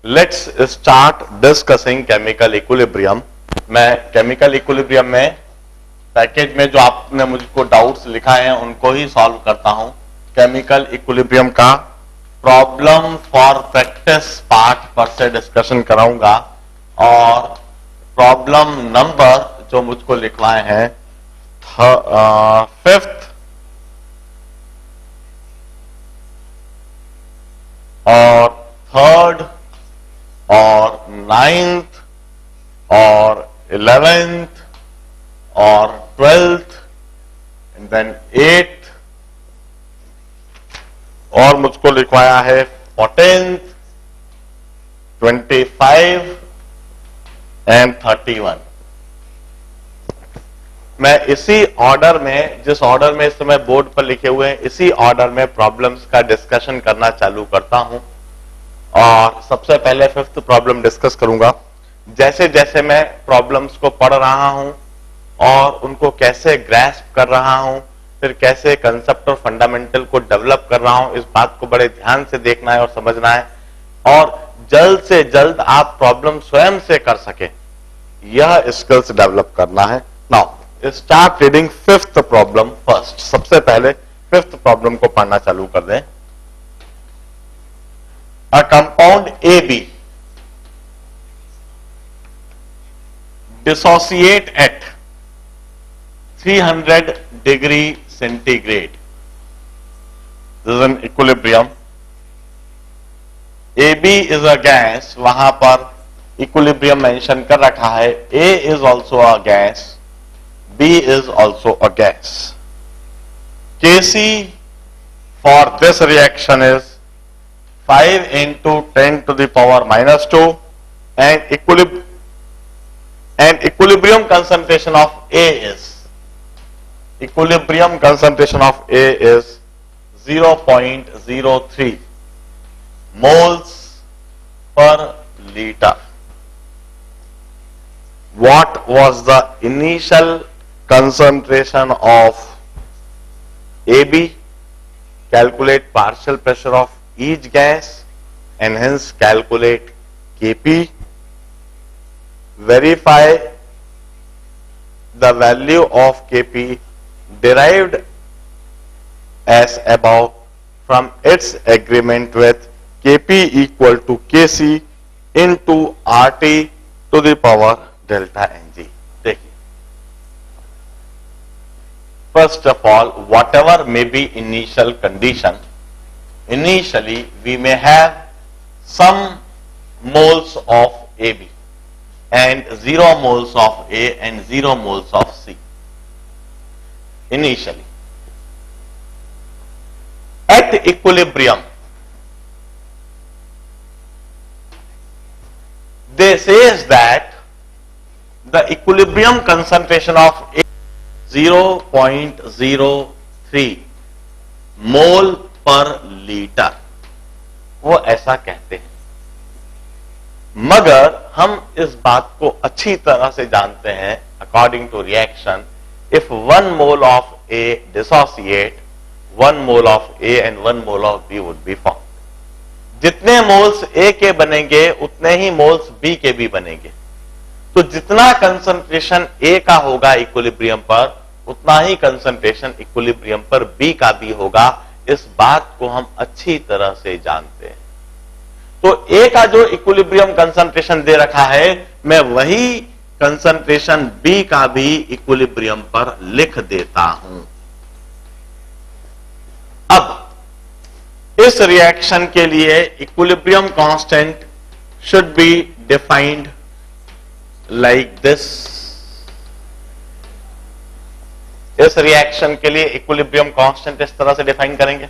Let's start discussing chemical equilibrium. मैं chemical equilibrium में package में जो आपने मुझको डाउट्स लिखा है उनको ही सॉल्व करता हूं। केमिकल इक्विलिब्रियम का प्रॉब्लम फॉर प्रैक्टिस पार्ट पर से डिस्कशन कराऊंगा और प्रॉब्लम नंबर जो मुझको लिखवाए हैं 5th और 3rd और 9th और 11th और 12th एंड देन 8th और मुझको लिखवाया है 14th 25 एंड 31। मैं इसी ऑर्डर में, जिस ऑर्डर में इस समय बोर्ड पर लिखे हुए हैं, इसी ऑर्डर में प्रॉब्लम्स का डिस्कशन करना चालू करता हूं और सबसे पहले 5th प्रॉब्लम डिस्कस करूंगा। जैसे जैसे मैं प्रॉब्लम्स को पढ़ रहा हूं और उनको कैसे ग्रैस्प कर रहा हूं, फिर कैसे कंसेप्ट और फंडामेंटल को डेवलप कर रहा हूं, इस बात को बड़े ध्यान से देखना है और समझना है और जल्द से जल्द आप प्रॉब्लम स्वयं से कर सके, यह स्किल्स डेवलप करना है। Now start reading 5th problem first. सबसे पहले 5th प्रॉब्लम को पढ़ना चालू कर दें। A compound AB dissociate at 300 degree centigrade. This is an equilibrium. AB is a gas, वहां पर equilibrium मेंशन कर रखा है। A is also a gas, B is also a gas. Kc for this reaction is 5 into 10 to the power minus 2 and equilibrium concentration of A is 0.03 moles per liter. What was the initial concentration of AB? Calculate partial pressure of each gas and hence calculate Kp. Verify the value of Kp derived as above from its agreement with Kp equal to Kc into RT to the power delta Ng. देखिए, first of all, whatever may be initial condition, initially we may have some moles of AB and 0 moles of A and 0 moles of C initially. At equilibrium, they says that the equilibrium concentration of A 0.03 mole पर litre, वो ऐसा कहते हैं। मगर हम इस बात को अच्छी तरह से जानते हैं, according to reaction, if 1 mole of A dissociate, 1 mole of A and 1 mole of B would be form. जितने मोल्स ए के बनेंगे उतने ही मोल्स बी के भी बनेंगे। तो जितना कंसंट्रेशन ए का होगा इक्विलिब्रियम पर, उतना ही कंसंट्रेशन इक्विलिब्रियम पर बी का भी होगा। इस बात को हम अच्छी तरह से जानते हैं। तो ए का जो इक्विलिब्रियम कंसंट्रेशन दे रखा है, मैं वही कंसंट्रेशन बी का भी इक्विलिब्रियम पर लिख देता हूं। अब इस रिएक्शन के लिए equilibrium constant should be defined like this. इस रिएक्शन के लिए इक्विलिब्रियम कांस्टेंट इस तरह से डिफाइन करेंगे,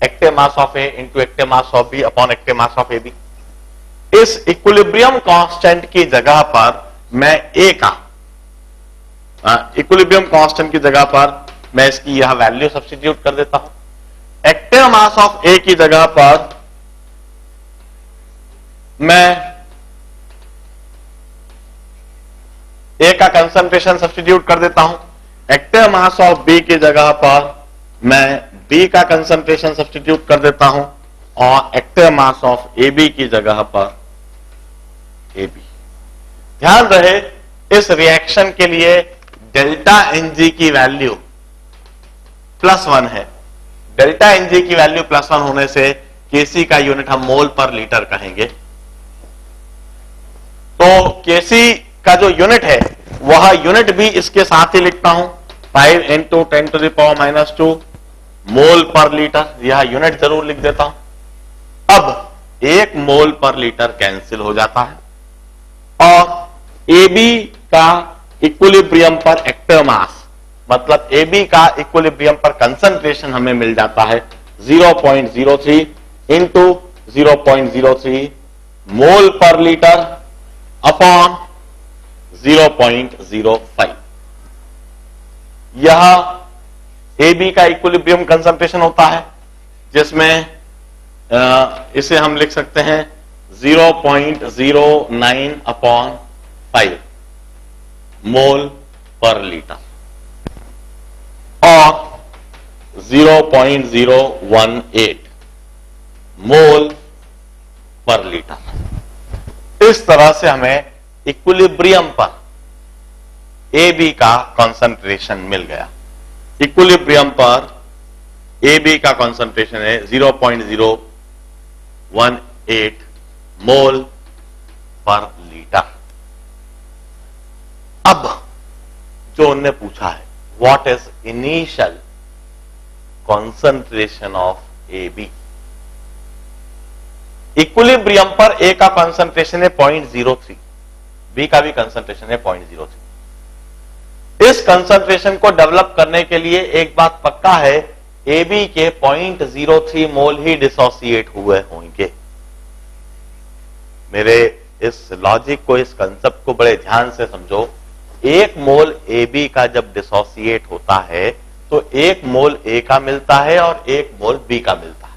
active mass of A into active mass of B upon active mass of A B. इस इक्विलिब्रियम कांस्टेंट की जगह पर मैं ए का इक्विलिब्रियम कांस्टेंट की जगह पर मैं इसकी यह वैल्यू सब्स्टिट्यूट कर देता हूं। एक्टिव मास ऑफ ए की जगह पर मैं ए का कंसंट्रेशन सब्स्टिट्यूट कर देता हूं। एक्टिव मास ऑफ बी की जगह पर मैं बी का कंसंट्रेशन सब्स्टिट्यूट कर देता हूं और एक्टिव मास ऑफ AB की जगह पर AB। ध्यान रहे इस रिएक्शन के लिए डेल्टा Ng की वैल्यू +1 है। डेल्टा Ng की वैल्यू +1 होने से Kc का यूनिट हम मोल पर लीटर कहेंगे। तो Kc का जो यूनिट है वह यूनिट भी इसके साथ ही लिखता हूं, 5 × 10⁻⁻2 मोल पर लीटर, यह यूनिट जरूर लिख देता हूं। अब 1 मोल पर लीटर कैंसिल हो जाता है और AB का इक्विलिब्रियम पर एक्टिव मास, मतलब AB का इक्विलिब्रियम पर कंसंट्रेशन हमें मिल जाता है 0.03 इंटू 0.03 मोल पर लीटर अपॉन 0.05। यह AB का इक्विलिब्रियम कंसंट्रेशन होता है, जिसमें इसे हम लिख सकते हैं 0.09 अपॉन 5 मोल पर लीटर और 0.018 मोल पर लीटर। इस तरह से हमें इक्विलिब्रियम पर AB का कंसंट्रेशन मिल गया। इक्विलिब्रियम पर AB का कंसंट्रेशन है 0.018 मोल पर लीटर। अब जो उनने पूछा है what is initial concentration of AB। Equilibrium पर A का कंसंट्रेशन है 0.03, B का भी कंसंट्रेशन है 0.03। इस कंसंट्रेशन को डेवलप करने के लिए एक बात पक्का है, AB के 0.03 मोल ही डिसोसिएट हुए होंगे। मेरे इस लॉजिक को, इस कंसेप्ट को बड़े ध्यान से समझो। 1 मोल AB का जब डिसोसिएट होता है तो 1 मोल A का मिलता है और 1 मोल B का मिलता है।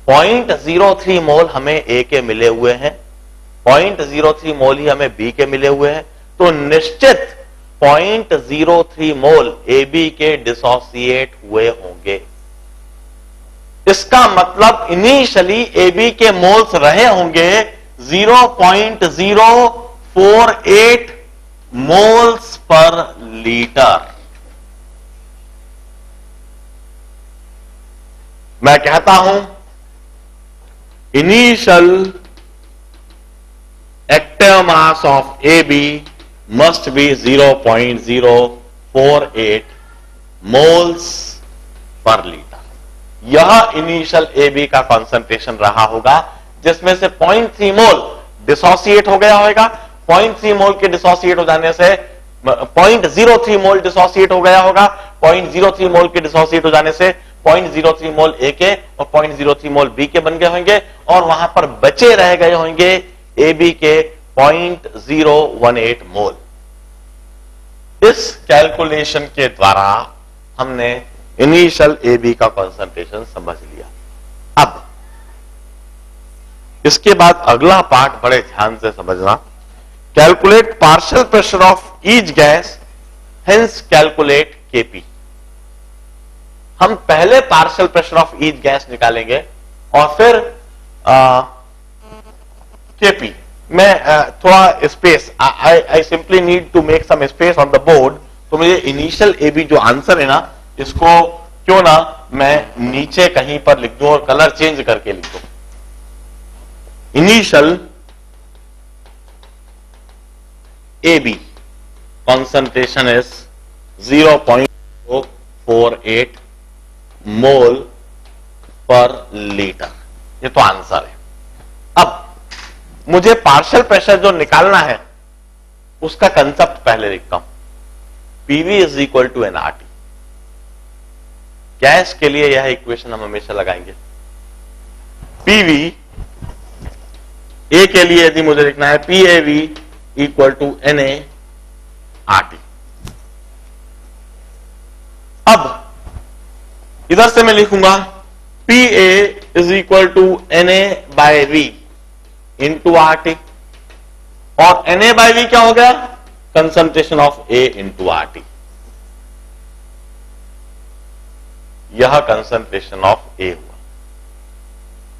0.03 मोल हमें A के मिले हुए हैं, 0.03 मोल ही हमें B के मिले हुए हैं, तो निश्चित 0.03 मोल AB के डिसोसिएट हुए होंगे। इसका मतलब इनिशियली AB के मोल्स रहे होंगे 0.048 मोल्स पर लीटर। मैं कहता हूं initial active mass of AB must be 0.048 moles per litre. यह इनिशियल AB का कंसंट्रेशन रहा होगा, जिसमें से 0.3 मोल डिसोसिएट हो गया होगा। 0.3 मोल के डिसोसिएट हो जाने से 0.03 मोल डिसोसिएट हो गया होगा। 0.03 मोल के डिसोसिएट हो जाने से 0.03 मोल A के और 0.03 मोल B के बन गए होंगे और वहां पर बचे रह गए होंगे AB के 0.018 मोल। इस कैलकुलेशन के द्वारा हमने इनिशियल AB का कंसंट्रेशन समझ लिया। अब इसके बाद अगला पार्ट बड़े ध्यान से समझना। Calculate partial pressure of each gas, hence calculate Kp। हम पहले partial pressure of each gas निकालेंगे और फिर Kp। मैं थोड़ा space, I simply need to make some space on the board. तो मुझे इनिशियल AB जो आंसर है ना, इसको क्यों ना मैं नीचे कहीं पर लिख दूं और कलर चेंज करके लिख दूं। इनिशियल AB concentration is 0.048 मोल पर लीटर। ये तो आंसर है। अब मुझे पार्शियल प्रेशर जो निकालना है उसका कंसेप्ट पहले लिखता हूं। PV is equal to nRT। Gas के लिए यह इक्वेशन हम हमेशा लगाएंगे। PV A के लिए यदि मुझे लिखना है PAV इक्वल टू NaRT। अब इधर से मैं लिखूंगा PA is equal to Na/V into RT और Na/V क्या हो गया? Concentration of A into RT। यह कंसंट्रेशन ऑफ A हुआ।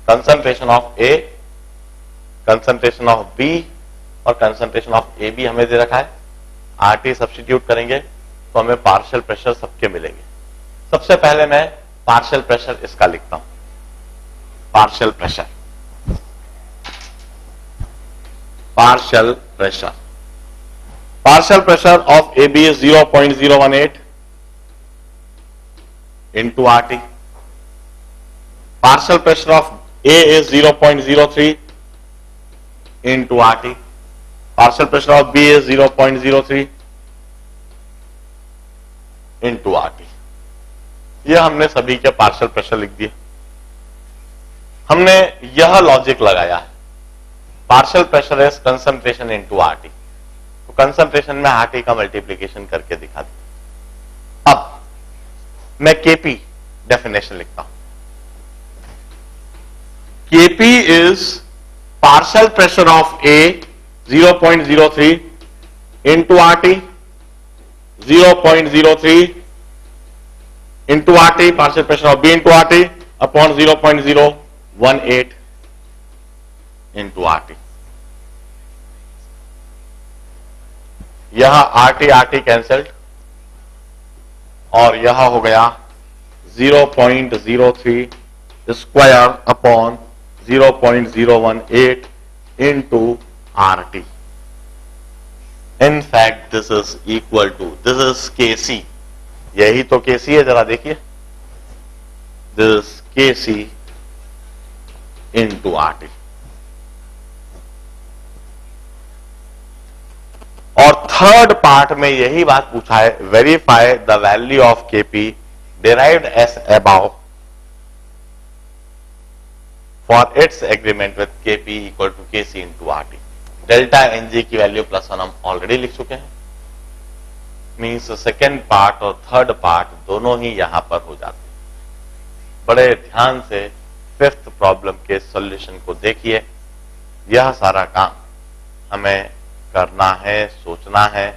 Concentration of A, concentration of B और कंसंट्रेशन ऑफ ए बी हमें दे रखा है। आरटी सब्स्टिट्यूट करेंगे तो हमें पार्शियल प्रेशर सबके मिलेंगे। सबसे पहले मैं पार्शियल प्रेशर इसका लिखता हूं। Partial pressure, partial pressure, partial pressure of A B is 0.018 into RT. Partial pressure of A is 0.03 into RT. Partial pressure of B is 0.03 into RT. यह हमने सभी के पार्शियल प्रेशर लिख दिए। हमने यह लॉजिक लगाया है, partial pressure is concentration into RT. तो कंसंट्रेशन में आरटी का मल्टीप्लीकेशन करके दिखा दिया। अब मैं केपी डेफिनेशन लिखता हूं। KP is partial pressure of A 0.03 into RT, 0.03 into RT, partial pressure of B into RT upon 0.018 into RT. यह आरटी आरटी कैंसल्ड और यह हो गया 0.03 square upon 0.018 into RT. In fact this is equal to, this is केसी, यही तो KC है, जरा देखिए, दिस केसी इंटू आरटी। और थर्ड पार्ट में यही बात पूछा है, verify the value of KP derived as above for its agreement with KP equal to KC into RT. Delta NG की वैल्यू +1 हम ऑलरेडी लिख चुके हैं, मीन्स सेकेंड पार्ट और थर्ड पार्ट दोनों ही यहां पर हो जाते हैं। बड़े ध्यान से फिफ्थ प्रॉब्लम के सॉल्यूशन को देखिए। यह सारा काम हमें करना है, सोचना है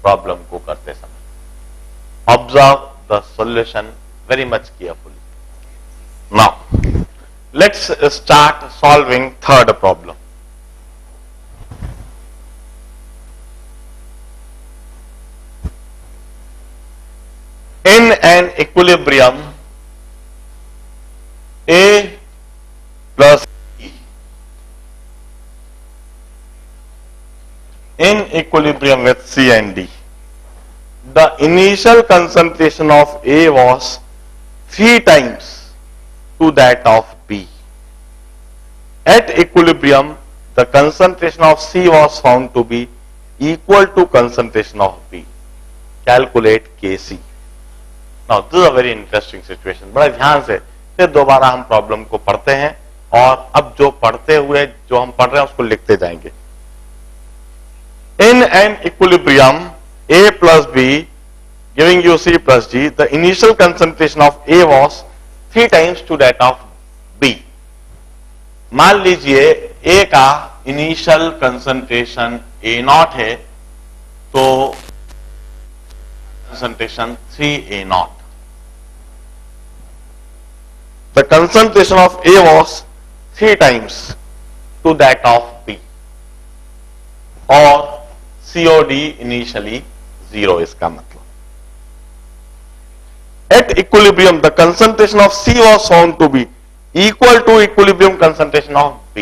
प्रॉब्लम को करते समय। Observe the solution very much carefully. Now let's start solving third problem. In an equilibrium, A plus E. In equilibrium with C and D, the initial concentration of A was 3 times to that of B. At equilibrium, the concentration of C was found to be equal to concentration of B. Calculate Kc. Now, this is a very interesting situation. बड़ा ध्यान से फिर दोबारा हम problem को पढ़ते हैं और अब जो पढ़ते हुए जो हम पढ़ रहे हैं उसको लिखते जाएंगे। In an equilibrium A plus B giving you C plus D, the initial concentration of A was 3 times to that of B. मान लीजिए A का इनिशियल कंसंट्रेशन A0 है, तो concentration 3A0. The concentration of A was 3 times to that of B, और COD initially 0 इसका मतलब। At equilibrium, the concentration of C was found to be equal to equilibrium concentration of B.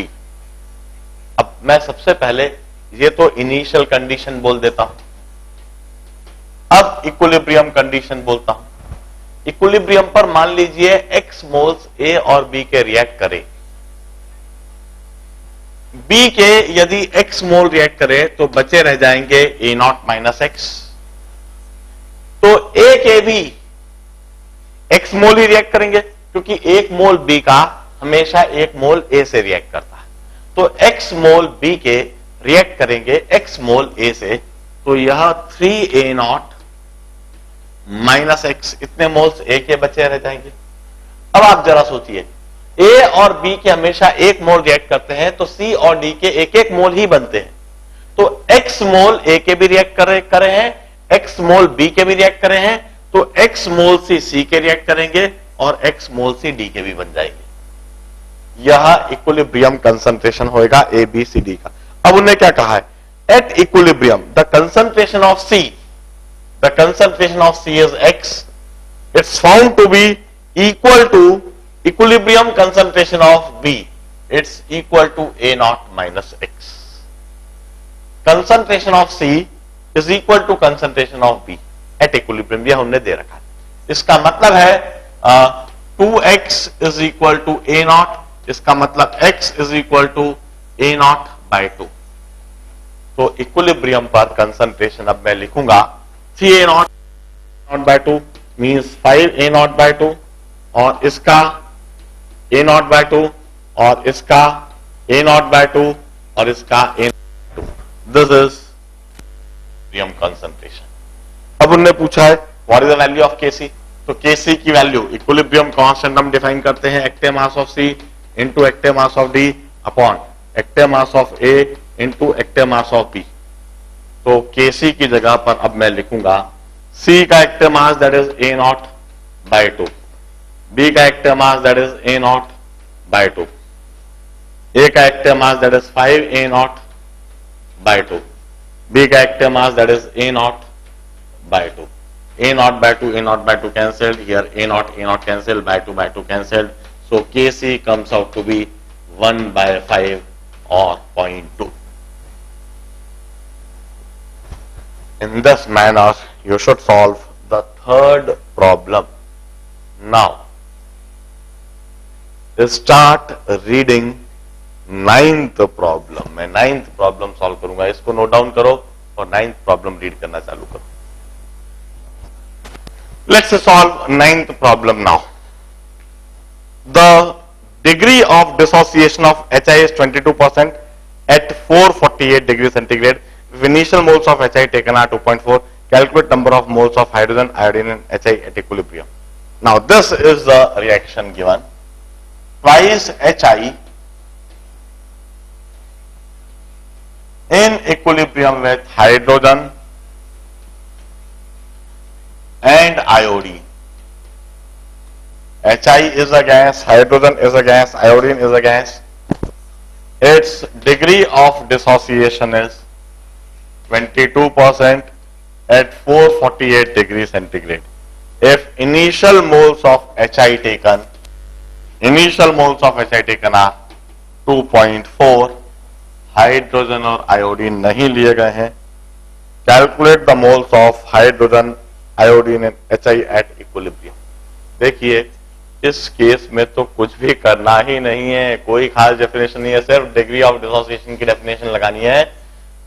अब मैं सबसे पहले ये तो इनिशियल कंडीशन बोल देता हूं, अब इक्विलिब्रियम कंडीशन बोलता हूं। इक्विलिब्रियम पर मान लीजिए x मोल्स A और B के रिएक्ट करे, B के यदि x मोल रिएक्ट करे तो बचे रह जाएंगे A0 माइनस x। तो A के भी x मोल ही रिएक्ट करेंगे, क्योंकि 1 मोल B का हमेशा 1 मोल A से रिएक्ट करता है। तो x मोल B के रिएक्ट करेंगे x मोल A से, तो यह 3A0 माइनस x, इतने मोल्स A के बचे रह जाएंगे। अब आप जरा सोचिए, A और B के हमेशा 1 मोल रिएक्ट करते हैं, तो C और D के 1-1 मोल ही बनते हैं। तो x मोल A के भी रिएक्ट करे हैं, x मोल B के भी रिएक्ट करे हैं, तो x मोल C के रिएक्ट करेंगे और x मोल C D के भी बन जाएंगे। यह इक्विलिब्रियम कंसंट्रेशन होएगा ए बी सी डी का। अब उन्हें क्या कहा है, at equilibrium the concentration of C, the concentration of C is X, it's found to be equal to equilibrium concentration of B, it's equal to A naught minus X. Concentration of C is equal to concentration of B at equilibrium, यह हमने दे रखा है। इसका मतलब है 2x is equal to A naught, इसका मतलब x is equal to A naught by 2। तो इक्विलिब्रियम पर कंसंट्रेशन अब मैं लिखूंगा 3a naught by 2 means 5a naught by 2, और इसका a नॉट बाय 2, और इसका a नॉट बाय 2, और इसका a naught by 2। This is equilibrium concentration. अब उन्होंने पूछा है what is the value of Kc, तो Kc की वैल्यू इक्विलिब्रियम कांस्टेंट हम डिफाइन करते हैं active mass of C into active mass of D upon active mass of A into active mass of B। तो Kc की जगह पर अब मैं लिखूंगा C का active mass that is A naught by 2, B का active mass that is A naught by 2, A का active mass that is 5A naught by 2, B का active mass that is A naught by 2, A naught by 2, A naught by 2 cancelled, here A naught cancelled, by 2 cancelled, so Kc comes out to be 1 by 5 or 0.2. In this manner you should solve the third problem. Now start reading ninth problem. मैं ninth problem solve करूंगा, इसको note down करो और ninth problem read करना चालू करो। Let's solve ninth problem now. The degree of dissociation of HI is 22% at 448 degrees centigrade. If initial moles of HI taken are 2.4, calculate number of moles of hydrogen, iodine and HI at equilibrium. Now this is the reaction given. Twice HI in equilibrium with hydrogen and iodine. HI is a gas, hydrogen is a gas, iodine is a gas. Its degree of dissociation is 22% at 448 degrees centigrade. If initial moles of HI taken are 2.4, hydrogen और iodine नहीं लिए गए हैं, calculate the moles of hydrogen, iodine and HI at equilibrium. देखिए इस case में तो कुछ भी करना ही नहीं है, कोई खास डेफिनेशन नहीं है, सिर्फ डिग्री ऑफ डिसोसिएशन की डेफिनेशन लगानी है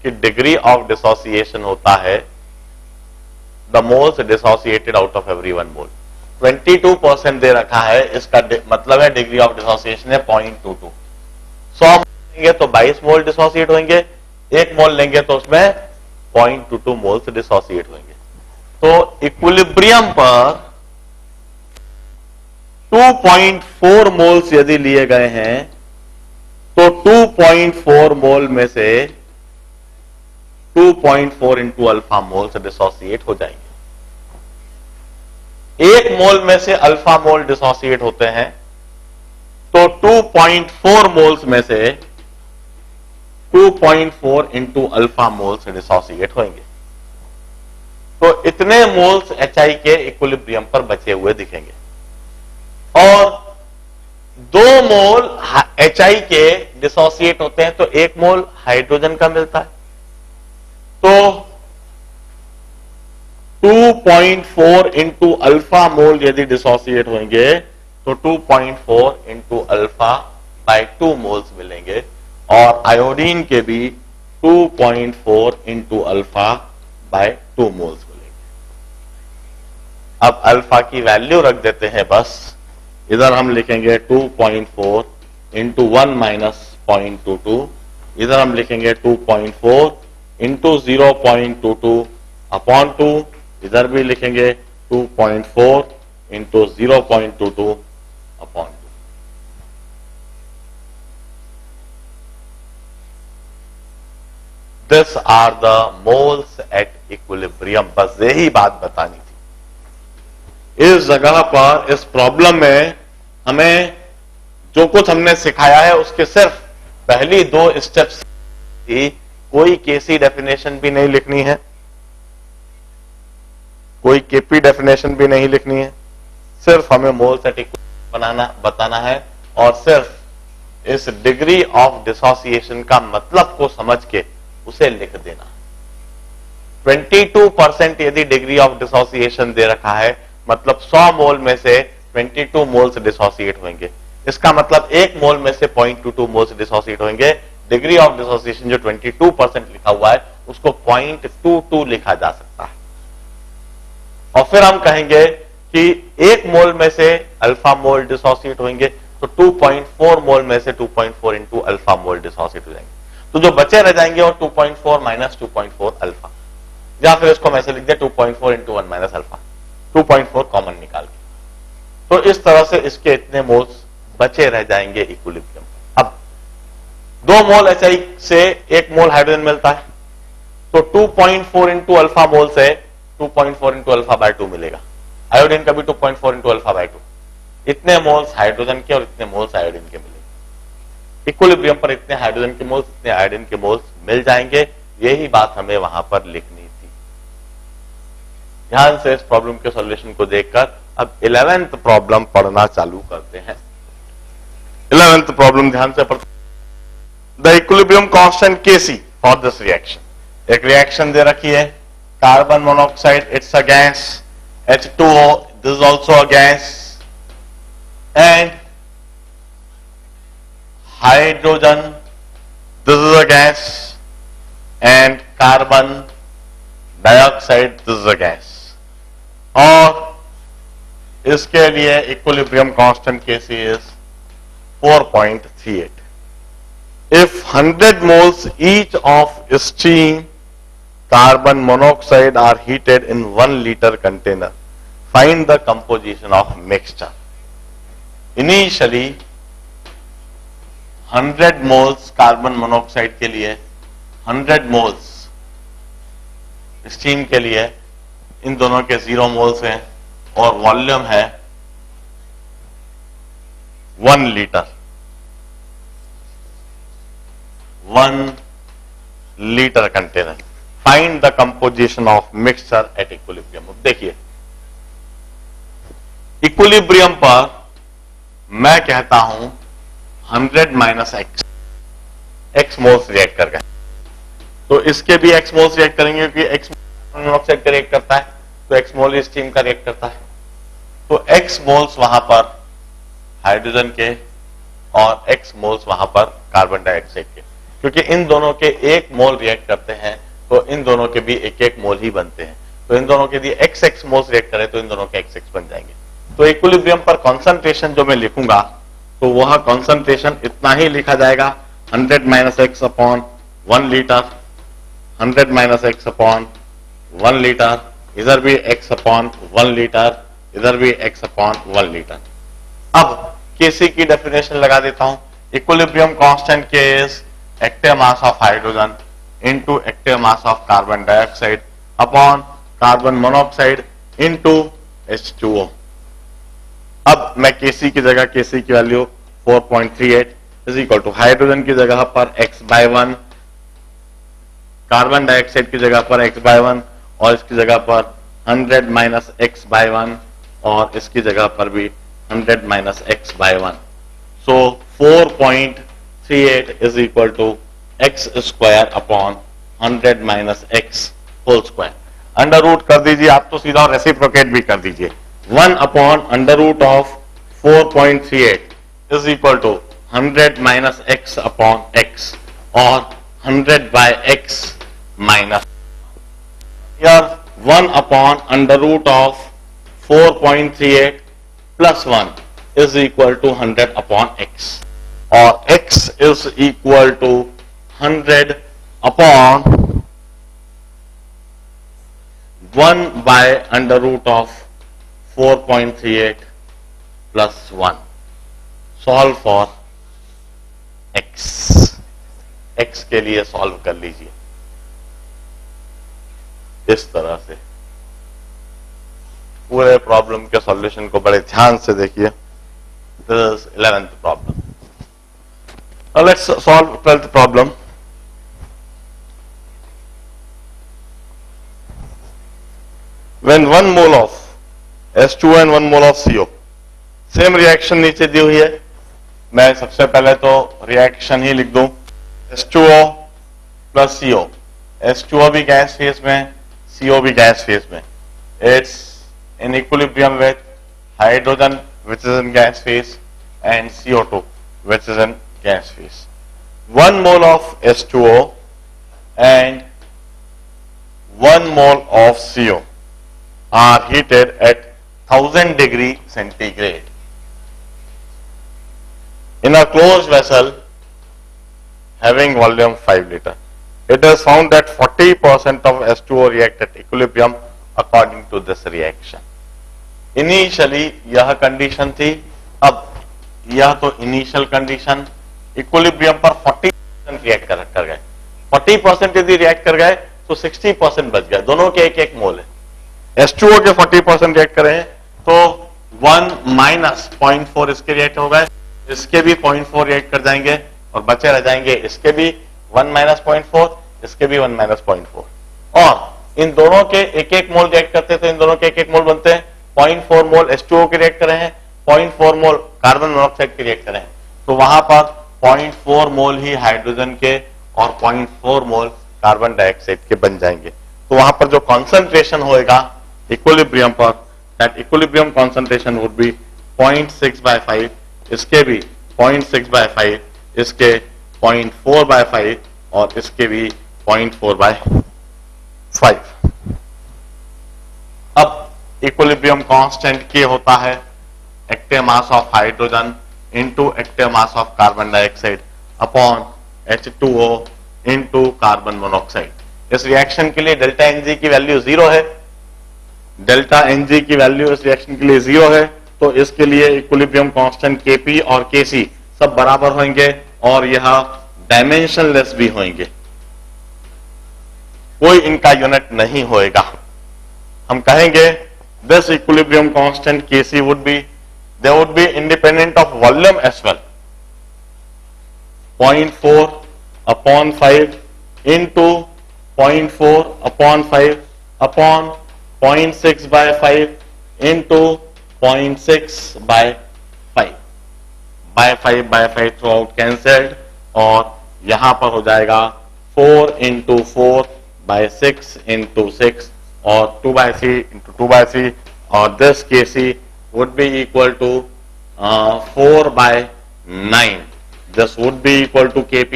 कि डिग्री ऑफ डिसोसिएशन होता है the moles dissociated out of every one mole. 22% दे रखा है, इसका मतलब है डिग्री ऑफ डिसोसिएशन है 0.22। 100 लेंगे तो 22 मोल डिसोसिएट होंगे, 1 मोल लेंगे तो उसमें 0.22 मोल्स डिसोसिएट होंगे। तो इक्विलिब्रियम पर 2.4 मोल्स यदि लिए गए हैं तो 2.4 मोल में से 2.4 इंटू अल्फा मोल्स डिसोसिएट हो जाएंगे। 1 मोल में से अल्फा मोल डिसोसिएट होते हैं तो 2.4 मोल्स में से 2.4 इंटू अल्फा मोल्स डिसोसिएट होंगे। तो इतने मोल्स HI के इक्विलिब्रियम पर बचे हुए दिखेंगे और 2 मोल HI के डिसोसिएट होते हैं तो 1 मोल हाइड्रोजन का मिलता है। तो 2.4 इंटू अल्फा मोल यदि डिसोसिएट होंगे तो 2.4 इंटू अल्फा बाय 2 मोल्स मिलेंगे और आयोडीन के भी 2.4 इंटू अल्फा बाय 2 मोल्स मिलेंगे। अब अल्फा की वैल्यू रख देते हैं, बस इधर हम लिखेंगे 2.4 इंटू 1 माइनस 0.22, इधर हम लिखेंगे 2.4 इंटू 0.22 अपॉन 2, इधर भी लिखेंगे 2.4 into 0.22 upon 2। This are the moles at equilibrium. बस यही बात बतानी थी। इस जगह पर इस प्रॉब्लम में हमें जो कुछ हमने सिखाया है उसके सिर्फ पहली 2 स्टेप्स ही, कोई केसी डेफिनेशन भी नहीं लिखनी है, कोई केपी डेफिनेशन भी नहीं लिखनी है, सिर्फ हमें मोलस बनाना बताना है और सिर्फ इस डिग्री ऑफ डिसोसिएशन का मतलब को समझ के उसे लिख देना। 22% यदि डिग्री ऑफ डिसोसिएशन दे रखा है, मतलब 100 मोल में से 22 मोल्स डिसोसिएट होंगे। इसका मतलब 1 मोल में से 0.22 मोल्स डिसोसिएट होंगे। डिग्री ऑफ डिसोसिएशन जो 22% लिखा हुआ है उसको 0.22 लिखा जा सकता है। और फिर हम कहेंगे कि 1 मोल में से अल्फा मोल डिसोसिएट होंगे, तो 2.4 मोल में से 2.4 इंटू अल्फा मोल डिसोसिएट हो जाएंगे। तो जो बचे रह जाएंगे वो 2.4 माइनस 2.4 अल्फा, या फिर इसको मैं ऐसे लिख दिया 2.4 इंटू 1 माइनस अल्फा, 2.4 कॉमन निकाल के। तो इस तरह से इसके इतने मोल्स बचे रह जाएंगे इक्विलिब्रियम। अब 2 मोल HI से 1 मोल हाइड्रोजन मिलता है, तो 2.4 इंटू अल्फा मोल से 2.4 इंटू अल्फा बाय 2 मिलेगा। आयोडीन का भी 2.4 इंटू अल्फा बाय 2। इतने मोल्स हाइड्रोजन के और इतने मोल्स आयोडीन के मिलेंगे। इक्विलिब्रियम पर इतने हाइड्रोजन के मोल्स, इतने आयोडीन के मोल्स मिल जाएंगे। यही बात हमें वहां पर लिखनी थी। ध्यान से इस प्रॉब्लम के सॉल्यूशन को देखकर अब 11th प्रॉब्लम पढ़ना चालू करते हैं। 11th प्रॉब्लम ध्यान से पढ़ते। The equilibrium constant Kc for this reaction. एक रिएक्शन दे रखी है, carbon monoxide, it's a gas, H2O, this is also a gas, and hydrogen, this is a gas, and carbon dioxide, this is a gas. और इसके लिए equilibrium constant Kc is 4.38. If 100 moles each of steam, carbon monoxide are heated in 1 liter container, find the composition of mixture. Initially 100 moles carbon monoxide के लिए, 100 moles steam के लिए, इन दोनों के 0 moles हैं और वॉल्यूम है 1 litre. 1 litre container. Find the composition of mixture at equilibrium. अब देखिए, इक्विलिब्रियम पर मैं कहता हूं 100 माइनस एक्स मोल्स रिएक्ट कर गए, तो इसके भी एक्स मोल्स रिएक्ट करेंगे क्योंकि एक्स मोनोऑक्साइड का रिएक्ट करता है, तो एक्स मोल स्टीम का रिएक्ट करता है। तो एक्स मोल्स वहां पर हाइड्रोजन के और एक्स मोल्स वहां पर कार्बन डाइऑक्साइड के, क्योंकि इन दोनों के 1 मोल रिएक्ट करते हैं तो इन दोनों के भी 1-1 मोल ही बनते हैं। तो इन दोनों के लिए XX मोल्स रिएक्ट करें तो इन दोनों के XX बन जाएंगे। तो इक्विलिब्रियम पर कॉन्सेंट्रेशन जो मैं लिखूंगा तो वह कॉन्सेंट्रेशन इतना ही लिखा जाएगा, 100 minus x upon 1 litre, 100 minus x upon 1 litre, इधर भी x अपॉन 1 लीटर, इधर भी x अपॉन 1 लीटर। अब Kc की डेफिनेशन लगा देता हूं। Equilibrium constant K is active mass of hydrogen into active mass of carbon dioxide upon carbon monoxide into H2O। अब मैं Kc की जगह Kc की value 4.38 is equal to hydrogen की जगह पर x/1, कार्बन डाइऑक्साइड की जगह पर x/1 और इसकी जगह पर 100 माइनस x/1 और इसकी जगह पर भी 100 minus x/1। So 4.38 is equal to x square upon 100 minus x whole square. Under root कर दीजिए आप तो सीधा, रेसिप्रोकेट भी कर दीजिए। 1 upon under root of 4.38 is equal to 100 minus x upon x और 100 बाय x माइनस, यार 1 upon under root of 4.38 plus 1 is equal to 100 upon x और x is equal to 100 upon 1 by under root of 4.38 plus 1. Solve for x. x के लिए solve कर लीजिए इस तरह से। पूरे प्रॉब्लम के सॉल्यूशन को बड़े ध्यान से देखिए। This is 11th problem. Let's solve 12th problem. When 1 mole of H2O and 1 mole of CO, same reaction नीचे दी हुई है, मैं सबसे पहले तो रिएक्शन ही लिख दूं, H2O प्लस CO, H2O भी गैस फेज में, CO भी गैस फेज में, it's in equilibrium with hydrogen which is in gas phase and CO2 which is in gas phase. 1 mole of H2O and 1 mole of CO are heated at 1000 degree centigrade in a closed vessel having volume 5 liter. It is found that 40% of H2O react at equilibrium according to this reaction. Initially यह condition थी, अब यह तो initial condition, equilibrium पर 40% react कर गए, 40% यदि react कर गए तो 60% बच गया, दोनों के एक एक मोल है। H2O के 40% रिएक्ट करे हैं तो 1 माइनस 0.4 इसके रिएक्ट हो गए, इसके भी 0.4 रिएक्ट कर जाएंगे और बचे रह जाएंगे इसके भी 1 माइनस 0.4, इसके भी 1 माइनस 0.4, और इन दोनों के एक एक मोल रिएक्ट करते तो इन दोनों के एक एक मोल बनते हैं। 0.4 मोल H2O के रिएक्ट करे हैं, 0.4 मोल कार्बन मोनोऑक्साइड के रिएक्ट करे हैं, तो वहां पर 0.4 मोल ही हाइड्रोजन के और 0.4 मोल कार्बन डाइऑक्साइड के बन जाएंगे। तो वहां पर जो कॉन्सेंट्रेशन होएगा इक्विलिब्रियम पर, that equilibrium concentration would be 0.6/5, इसके भी 0.6/5, इसके 0.4/5 और इसके भी 0.4/5। अब इक्विलिब्रियम कांस्टेंट के होता है active mass of hydrogen into active mass of carbon dioxide upon H2O into carbon monoxide. इस रिएक्शन के लिए डेल्टा Ng की वैल्यू 0 है, डेल्टा Ng की वैल्यू इस रिएक्शन के लिए 0 है, तो इसके लिए इक्विलिब्रियम कांस्टेंट Kp और Kc सब बराबर होंगे और यह डायमेंशनलेस भी होंगे, कोई इनका यूनिट नहीं होएगा। हम कहेंगे this equilibrium constant Kc would be, they would be independent of volume as well. 0.4/5 into 0.4/5 upon 0.6/5 into 0.6/5 by 5/5 throughout cancelled, और यहां पर हो जाएगा 4 into 4/6 into 6 और 2/3 into 2/3, और this Kc would be equal to 4/9. This would be equal to Kp,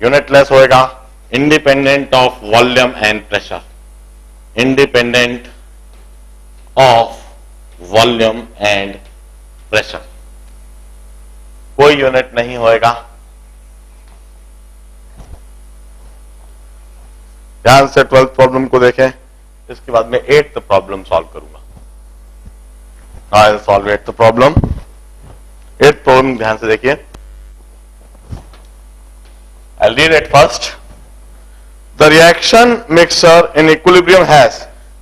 unitless होएगा, independent of volume and pressure, independent of volume and pressure, कोई unit नहीं होएगा। ध्यान से 12th प्रॉब्लम को देखें, इसके बाद में 8th प्रॉब्लम सॉल्व करूंगा। I solve 8th problem. 8th problem ध्यान से देखिए, I read it first. The reaction mixture in equilibrium has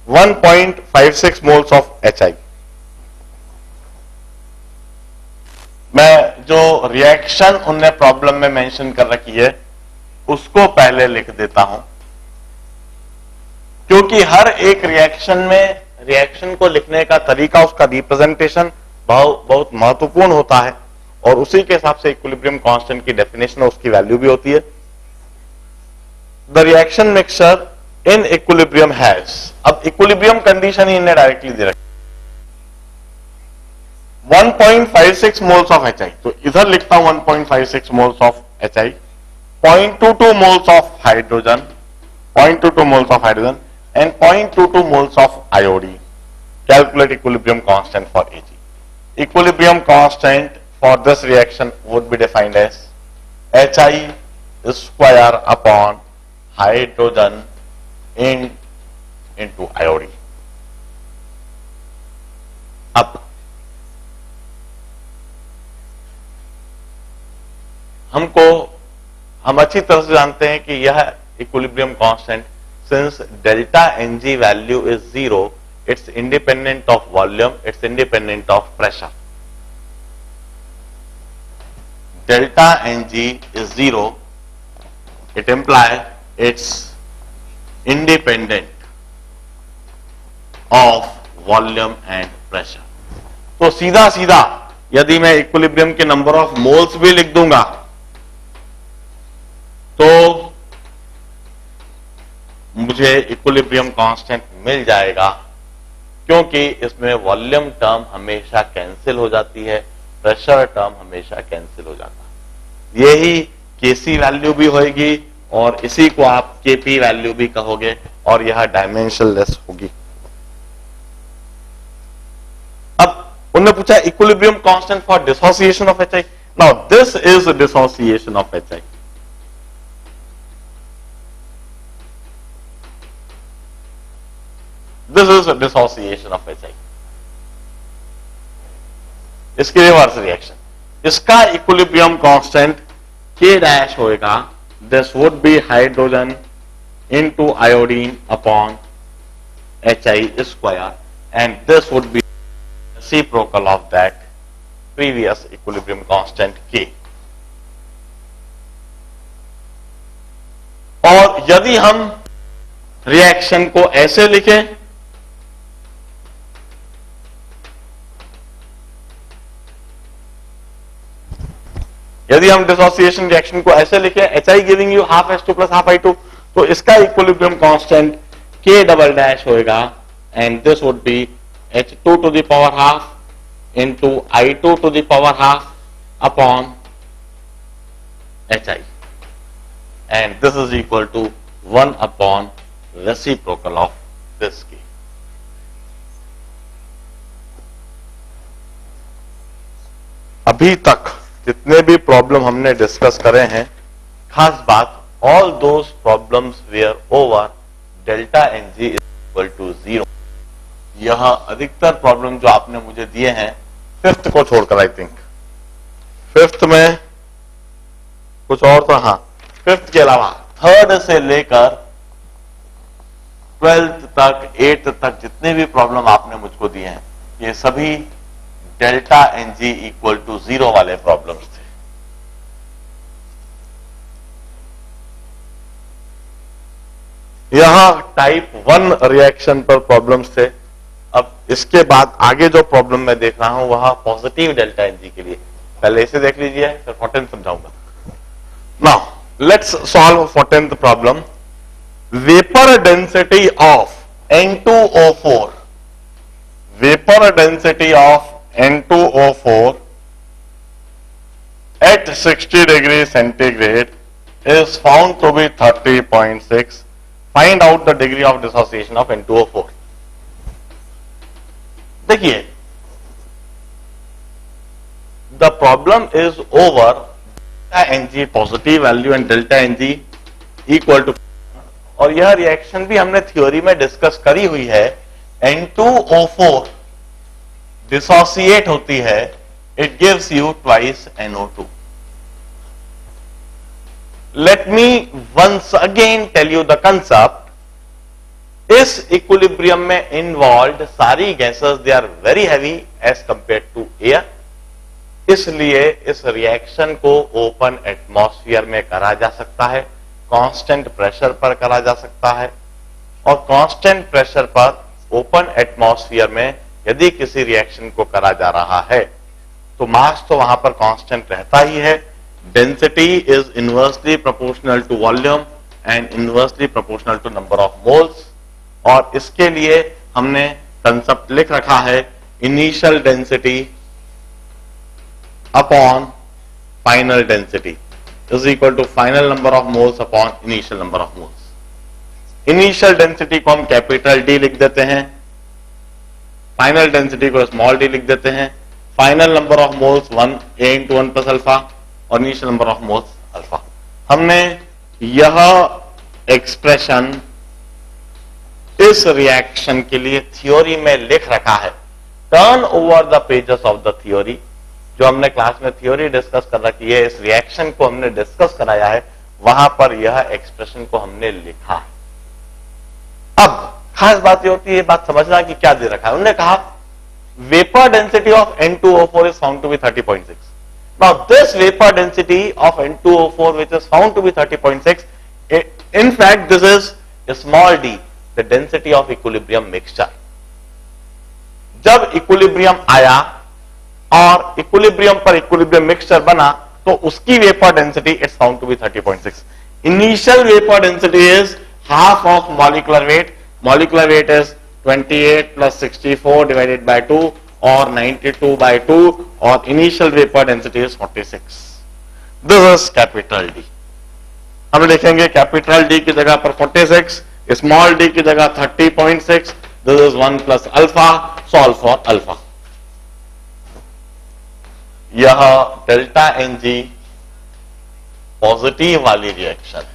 1.56 moles of HI। मैं जो रिएक्शन उनने प्रॉब्लम में मेंशन कर रखी है उसको पहले लिख देता हूं, क्योंकि हर एक रिएक्शन में रिएक्शन को लिखने का तरीका, उसका रिप्रेजेंटेशन बहुत महत्वपूर्ण होता है, और उसी के हिसाब से इक्विलिब्रियम कांस्टेंट की डेफिनेशन और उसकी वैल्यू भी होती है। The reaction mixture in equilibrium has, अब इक्विलिब्रियम कंडीशन ही इन्हें डायरेक्टली दे रखी, 1.56 मोल्स ऑफ HI, तो इधर लिखता हूं 1.56 moles of HI, 0.22 moles of hydrogen, 0.22 moles of hydrogen and 0.22 moles of iodine. Calculate equilibrium constant for Ag. Equilibrium constant for this reaction would be defined as HI square upon hydrogen into iodine. अब हम अच्छी तरह से जानते हैं कि यह equilibrium constant, since delta Ng value is 0, it's independent of volume, it's independent of pressure. delta Ng is 0, it implies it's independent of volume and pressure. तो सीधा सीधा यदि मैं इक्विलिब्रियम के नंबर ऑफ मोल्स भी लिख दूंगा तो मुझे इक्विलिब्रियम कांस्टेंट मिल जाएगा, क्योंकि इसमें वॉल्यूम टर्म हमेशा कैंसिल हो जाती है, प्रेशर टर्म हमेशा कैंसिल हो जाता है। यही केसी वैल्यू भी होगी और इसी को आप केपी वैल्यू भी कहोगे और यह डायमेंशनलेस होगी। अब उन्होंने पूछा equilibrium constant for dissociation of H I. Now this is dissociation of H I. This is dissociation of H I. इसकी रिवर्स रिएक्शन, इसका इक्विलिब्रियम कांस्टेंट के डैश होएगा, this would B hydrogen into iodine upon H I square and this would B reciprocal of that previous equilibrium constant K। और यदि हम reaction को ऐसे लिखें, यदि हम डिसोसिएशन रिएक्शन को ऐसे लिखें, HI giving you half H2 plus half I2, तो इसका equilibrium constant K double dash होएगा and this would be H2 to the power half into I2 to the power half upon HI, and this is equal to 1 upon reciprocal of this K। अभी तक जितने भी problem हमने discuss करे हैं, खास बात, all those problems were over delta Ng is equal to 0। यह अधिकतर प्रॉब्लम जो आपने मुझे दिए हैं, फिफ्थ को छोड़कर, आई थिंक फिफ्थ में कुछ और तो, हाँ फिफ्थ के अलावा थर्ड से लेकर 12th तक, 8th तक जितने भी प्रॉब्लम आपने मुझको दिए हैं, ये सभी डेल्टा Ng इक्वल टू 0 वाले प्रॉब्लम्स थे। यहां टाइप 1 रिएक्शन पर प्रॉब्लम्स थे। अब इसके बाद आगे जो प्रॉब्लम मैं देख रहा हूं वह पॉजिटिव डेल्टा Ng के लिए, पहले इसे देख लीजिए फिर 14th समझाऊंगा। Now let's solve 14th problem. Vapour density of N2O4, vapour density of N2O4 at 60 degree centigrade is found to be 30.6. Find out the degree of dissociation of N2O4। देखिए, the problem is over delta Ng positive value and delta Ng equal to, और यह reaction भी हमने theory में discuss करी हुई है। N2O4 dissociate होती है, it gives you twice NO2। Let me once again tell you the concept. इस इक्विलिब्रियम में इन्वॉल्व सारी gases they are very heavy as compare to air, इसलिए इस रिएक्शन को ओपन एटमॉस्फेयर में करा जा सकता है, कांस्टेंट प्रेशर पर करा जा सकता है। और कांस्टेंट प्रेशर पर ओपन एटमॉस्फेयर में यदि किसी रिएक्शन को करा जा रहा है तो मास तो वहां पर कांस्टेंट रहता ही है, density is inversely proportional to volume and inversely proportional to number of moles. और इसके लिए हमने कंसेप्ट लिख रखा है, initial density upon final density is equal to final number of moles upon initial number of moles. Initial density को हम capital D लिख देते हैं, फाइनल डेंसिटी को स्मॉल डी लिख देते हैं। Final number of moles 1 A into 1 plus alpha और initial number of moles alpha. हमने यह एक्सप्रेशन इस रिएक्शन के लिए थ्योरी में लिख रखा है। Turn over the pages of the theory, जो हमने क्लास में थ्योरी डिस्कस कर रखी है, इस रिएक्शन को हमने डिस्कस कराया है, वहां पर यह एक्सप्रेशन को हमने लिखा है। अब खास बात यह होती है, बात समझना कि क्या दे रखा है। उन्होंने कहा vapour density of N2O4 is found to be 30.6। Now this vapor density of N2O4 which is found to be 30.6, in fact this is a small d, the density of equilibrium mixture. जब equilibrium आया और equilibrium पर equilibrium mixture बना तो उसकी vapour density it's found to be 30.6. Initial vapour density is half of molecular weight. Molecular weight is 28 plus 64 divided by 2 or 92 by 2 or initial vapor density is 46. This is capital D. हम लिखेंगे capital D की जगह पर 46, small d की जगह 30.6. This is 1 plus alpha. Solve for alpha. यह delta Ng positive वाली reaction है.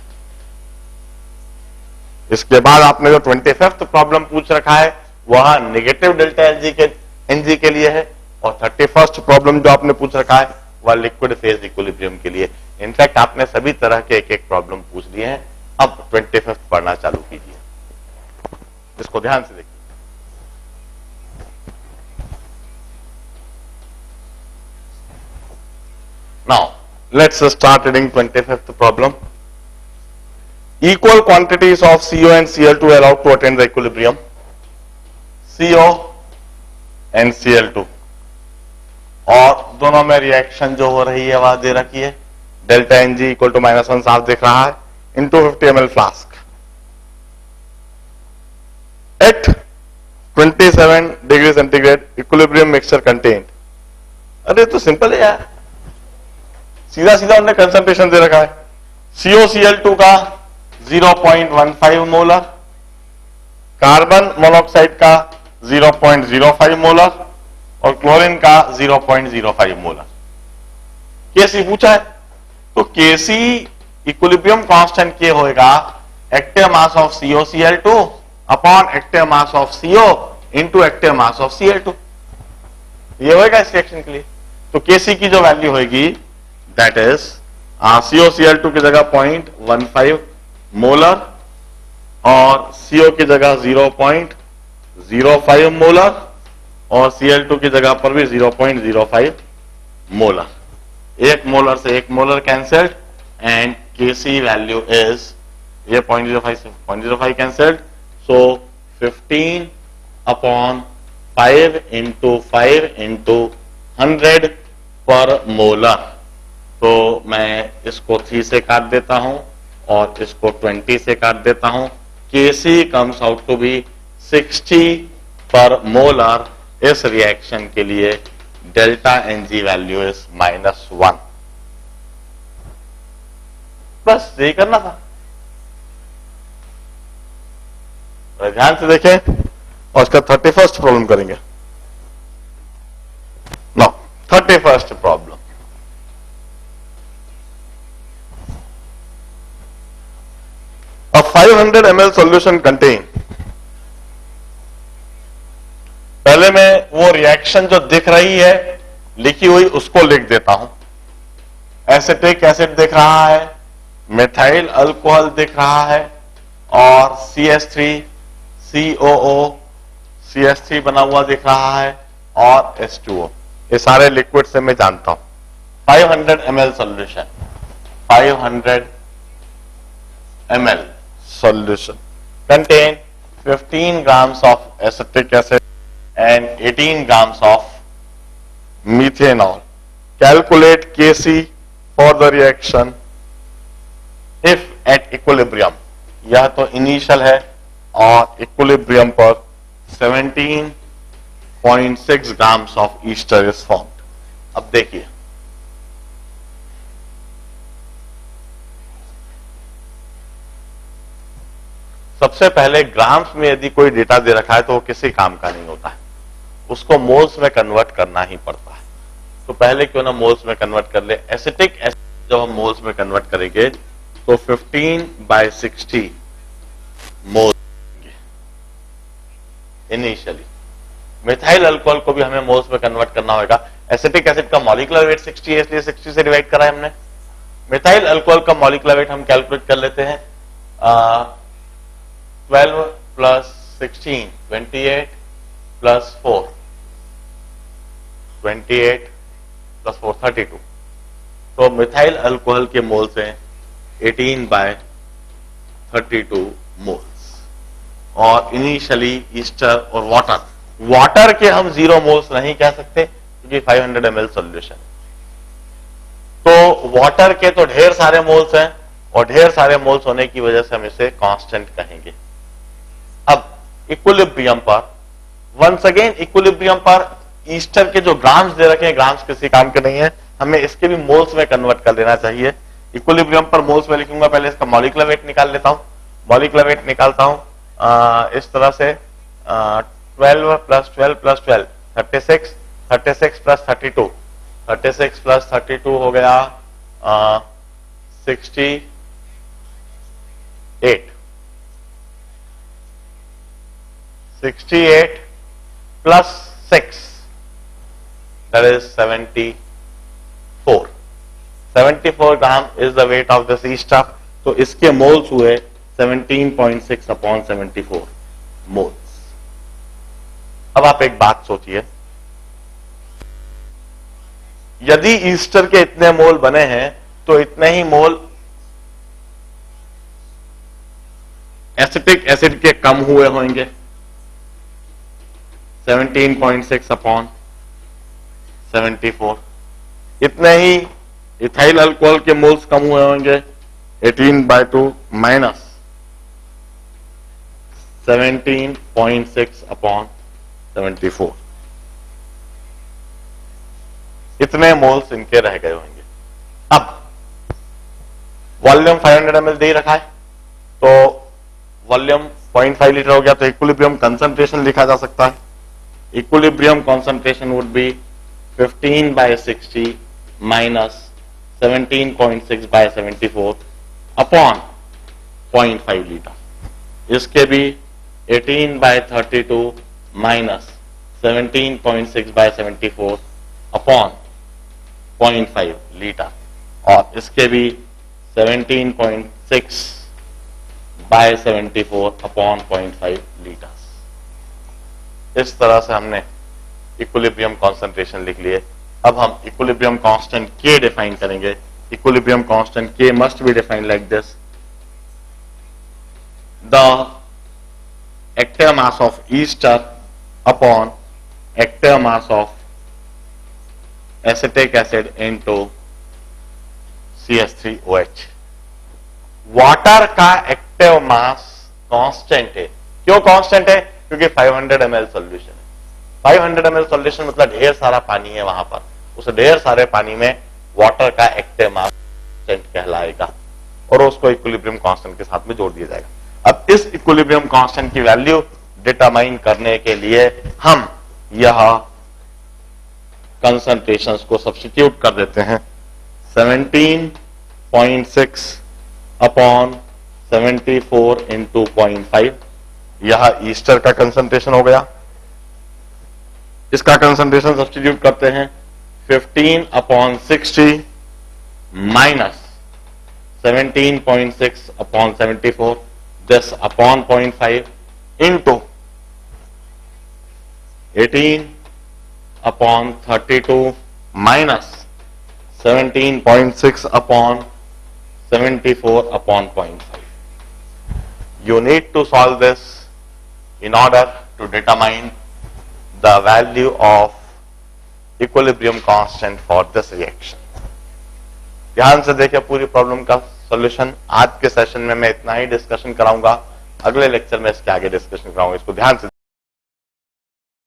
इसके बाद आपने जो 25th प्रॉब्लम पूछ रखा है वह नेगेटिव डेल्टा एनजी के लिए है और 31st प्रॉब्लम जो आपने पूछ रखा है वह लिक्विड फेज इक्विलिब्रियम के लिए. इनफैक्ट आपने सभी तरह के एक एक प्रॉब्लम पूछ लिए हैं. अब 25th पढ़ना चालू कीजिए. इसको ध्यान से देखिए. Now let's start reading 25th problem. Equal quantities of CO and Cl2 allowed to attain the equilibrium. CO and Cl2 और दोनों में रिएक्शन जो हो रही है वह दे रखी है. डेल्टा Ng इक्वल टू -1 साफ दिख रहा है into 50 ml flask at 27 degree centigrade equilibrium mixture contained. अरे तो सिंपल है यार, सीधा सीधा उन्होंने कंसंट्रेशन दे रखा है. COCl2 का 0.15 मोलर, कार्बन मोनोऑक्साइड का 0.05 मोलर और क्लोरीन का 0.05 मोलर. केसी पूछा है तो केसी इक्विलिब्रियम कांस्टेंट के होएगा active mass of COCl2 upon active mass of CO into active mass of Cl2. ये होएगा इस रिएक्शन के लिए. तो केसी की जो वैल्यू होगी दैट इज COCl2 की जगह 0.15 मोलर और CO की जगह 0.05 मोलर और Cl2 की जगह पर भी 0.05 मोलर. एक मोलर से एक molar cancelled and Kc value is ये 0.05 से 0.05 कैंसल्ड. सो 15 अपॉन 5 इंटू 5 इंटू 100 पर मोलर. तो मैं इसको 3 से काट देता हूं और इसको 20 से काट देता हूं. Kc comes out to be 60 per molar. इस रिएक्शन के लिए डेल्टा Ng वैल्यू इज -1. बस यही करना था. ध्यान से देखें और इसका 31st प्रॉब्लम करेंगे. Now 31st problem. A 500 ml solution contain. पहले मैं वो रिएक्शन जो दिख रही है लिखी हुई उसको लिख देता हूं. एसिटिक एसिड दिख रहा है, मिथाइल अल्कोहल दिख रहा है और CH3 COO CH3 बना हुआ दिख रहा है और H2O. ये सारे लिक्विड से मैं जानता हूं. 500 ml solution, 500 ml solution contain 15 grams of acetic acid and 18 grams of methanol. Calculate Kc for the reaction if at equilibrium. यह तो इनिशियल है और इक्विलिब्रियम पर 17.6 grams of ester is formed. अब देखिए सबसे पहले ग्राम्स में यदि कोई डेटा दे रखा है तो वो किसी काम का नहीं होता है, उसको मोल्स में कन्वर्ट करना ही पड़ता है. तो पहले क्यों ना मोल्स में कन्वर्ट कर ले. एसिटिक एसिड जब हम मोल्स में कन्वर्ट करेंगे तो 15/60 मोल इनिशियली. मिथाइल अल्कोहल को भी हमें मोल्स में कन्वर्ट करना होगा. एसिटिक एसिड का मॉलिक्यूलर वेट 60 है इसलिए 60 से डिवाइड करा है हमने. मिथाइल अल्कोहल का मॉलिक्यूलर वेट हम कैलकुलेट कर लेते हैं. 12 plus 16 28 plus 4 28 plus 4 32. तो मिथाइल अल्कोहल के मोल्स हैं 18/32 मोल्स। और इनिशियली ईस्टर और वाटर के हम 0 मोल्स नहीं कह सकते क्योंकि 500 ml सॉल्यूशन। तो वाटर के तो ढेर सारे मोल्स हैं और ढेर सारे मोल्स होने की वजह से हम इसे कांस्टेंट कहेंगे। अब इक्विलिब्रियम पर, वंस अगेन इक्विलिब्रियम पर ईस्टर के जो ग्राम्स दे रखे हैं, ग्राम्स किसी काम के नहीं है, हमें इसके भी मोल्स में कन्वर्ट कर लेना चाहिए। इक्विलिब्रियम पर मोल्स में लिखूंगा, पहले इसका मॉलिक्यूलर वेट निकाल लेता हूं। मॉलिक्यूलर वेट निकालता हूं इस तरह से 12 + 12 + 12 36, 36 + 32, 36 + 32 हो गया 68, 68 + 6 that is 74. 74 gram is the weight of this Easter. तो इसके मोल्स हुए 17.6/74 मोल्स। अब आप एक बात सोचिए, यदि ईस्टर के इतने मोल बने हैं तो इतने ही मोल एसिटिक एसिड के कम हुए होंगे 17.6/74। इतने ही इथाइल अल्कोहल के मोल्स कम हुए होंगे 18/2 माइनस 17.6/74। इतने मोल्स इनके रह गए होंगे। अब वॉल्यूम 500 ml दे रखा है, तो वॉल्यूम 0.5 लीटर हो गया, तो इक्विलिब्रियम कंसंट्रेशन लिखा जा सकता है। Equilibrium concentration would be 15/60 minus 17.6/74 upon 0.5 litre. इसके भी 18/32 माइनस 17.6/74 अपॉन 0.5 लीटर, और इसके भी 17.6/74 अपॉन 0.5 लीटर। इस तरह से हमने इक्विलिब्रियम कॉन्सेंट्रेशन लिख लिए। अब हम इक्विलिब्रियम कांस्टेंट K डिफाइन करेंगे। Equilibrium constant K must be defined like this: the active mass of Easter upon active mass of acetic acid into CH3OH। Water का एक्टिव मास कांस्टेंट है। क्यों constant है? क्योंकि 500 ml सॉल्यूशन है। 500 ml solution मतलब ढेर सारा पानी है वहां पर। उस ढेर सारे पानी में वाटर का एक्टिव मास कांस्टेंट कहलाएगा और उसको इक्विलिब्रियम कांस्टेंट के साथ में जोड़ दिया जाएगा। अब इस इक्विलिब्रियम कांस्टेंट की वैल्यू डिटरमाइन करने के लिए हम यह कंसंट्रेशंस को सब्स्टिट्यूट कर देते हैं। 17.6/74 इंटू 0.5, यह ईस्टर का कंसंट्रेशन हो गया। इसका कंसंट्रेशन सब्स्टिट्यूट करते हैं 15/60 minus 17.6/74 this upon 0.5 into 18/32 minus 17.6/74 upon 0.5. You need to solve this in order to determine the value of equilibrium constant for this reaction. ध्यान से देखिए पूरी प्रॉब्लम का सॉल्यूशन। आज के सेशन में मैं इतना ही डिस्कशन कराऊंगा, अगले लेक्चर में इसके आगे डिस्कशन कराऊंगा। इसको ध्यान से